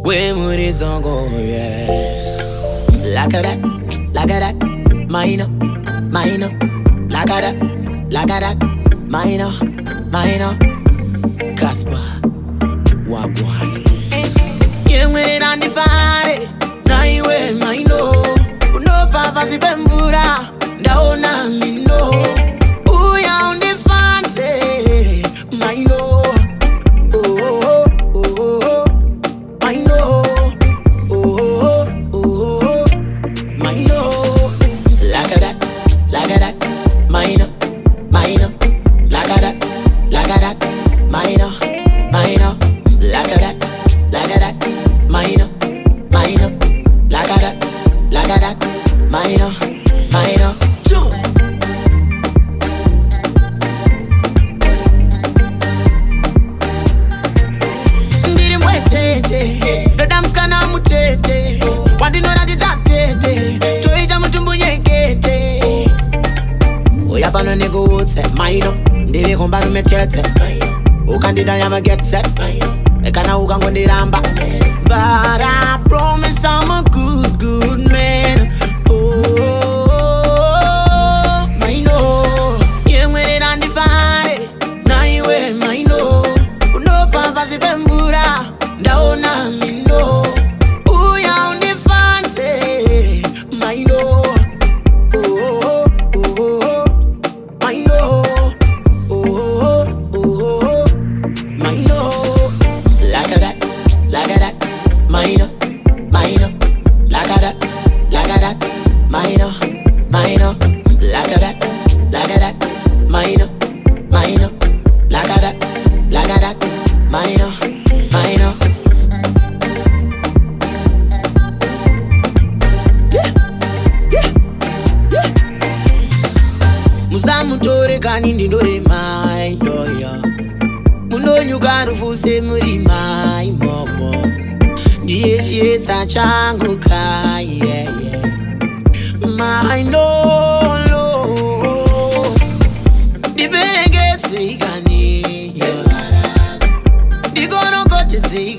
When would it all go, yeah. Like a that, minor, like a that, minor, Casper, Wagwan. Yeah, when it undefined, now you wear my no. No favors, you bembura, down on me, no. Ooh, yeah, on the fancy, my no. Oh, oh, oh, my no. Oh, oh, oh, my no. Like a that, minor, like a that, minor, like a that, minor, like a that, minor. Ndiri mwetete, dodamskana mutete, wandinora titatete, toita mutumbu yekete. Oya pano nigutse, minor, ndiri kumbanu metete, ukandida yama get set, ekana ukangondiramba. But I promise I'm a good man. Oh, my no. Yeah, when it undefined, now you wear my no. No favors, you bembura, down on me, no. Ooh, yeah, on the fancy, my no. Oh, oh, oh, my no. Oh, oh, oh, my no. Like a that, minor, like a that, minor, like a that, minor, like a that, minor. Musamu tore kani ndindore mai, yo yo. Muno nyugaru fuse muri mai, momo. Yes, I changu kai, yeah. My no. The benefits they can, the gonna go to see.